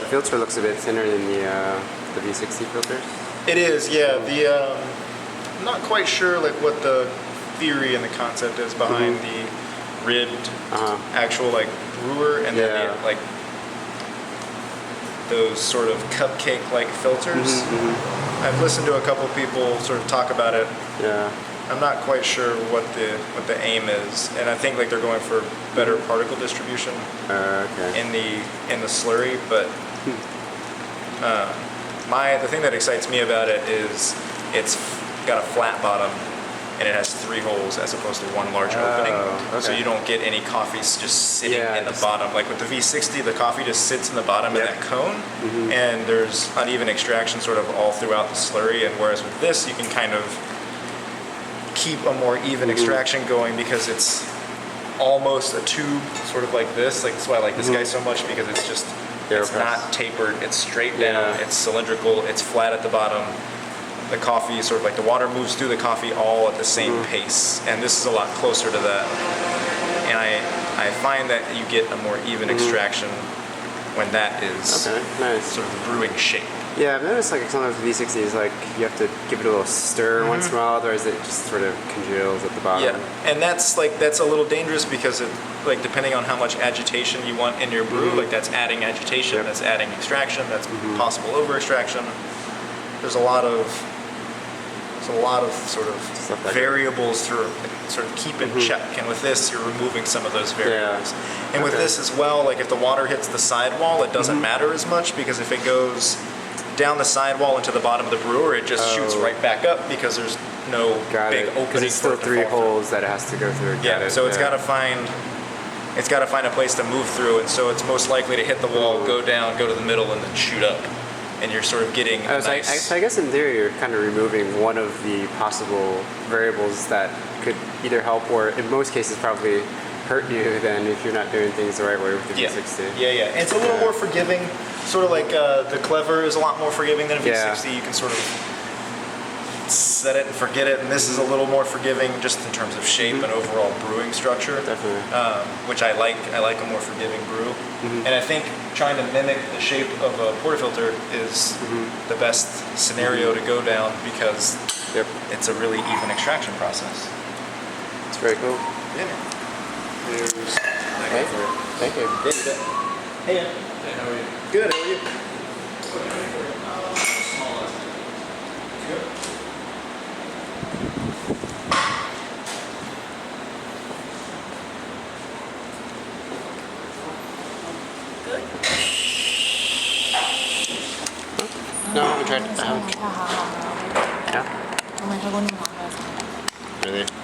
The filter looks a bit thinner than the V60 filters. It is, yeah. The I'm not quite sure like what the theory and the concept is behind the ribbed actual like brewer and then the, like those sort of cupcake-like filters. I've listened to a couple people sort of talk about it. Yeah. I'm not quite sure what the aim is, and I think like they're going for better particle distribution in the slurry. But the thing that excites me about it is it's got a flat bottom and it has 3 holes as opposed to 1 large opening. So you don't get any coffees just sitting in the bottom. Like with the V60, the coffee just sits in the bottom of that cone, and there's uneven extraction sort of all throughout the slurry. And whereas with this, you can kind of keep a more even extraction going because it's almost a tube, sort of like this. Like that's why I like this guy so much, because it's just it's not tapered, it's straight down, it's cylindrical, it's flat at the bottom. The coffee, sort of like the water moves through the coffee all at the same pace, and this is a lot closer to that. And I find that you get a more even extraction when that is sort of the brewing shape. Yeah, I've noticed like sometimes the V60s, like you have to give it a little stir once in a while, otherwise it just sort of congeals at the bottom. Yeah, and that's a little dangerous because it, like depending on how much agitation you want in your brew, like that's adding agitation, that's adding extraction, that's possible over extraction. There's a lot of sort of variables to sort of keep in check, and with this you're removing some of those variables. And with this as well, like if the water hits the sidewall, it doesn't matter as much, because if it goes down the sidewall into the bottom of the brewer, it just shoots right back up because there's no big opening. It's still 3 holes that it has to go through. So it's got to find a place to move through, and so it's most likely to hit the wall, go down, go to the middle, and then shoot up. And you're sort of getting so I guess in theory you're kind of removing one of the possible variables that could either help or in most cases probably hurt you then if you're not doing things the right way with the V60. And it's a little more forgiving, sort of like the Clever is a lot more forgiving than a V60. You can sort of set it and forget it, and this is a little more forgiving just in terms of shape and overall brewing structure. Definitely. Which I like. I like a more forgiving brew. And I think trying to mimic the shape of a portafilter is the best scenario to go down, because it's a really even extraction process. It's very cool. Yeah. Here's Thank you. Hey, Ian. Hey, how are you? Good, how are you? No, I haven't tried. Yeah. 정말 결혼이 많아서. Really?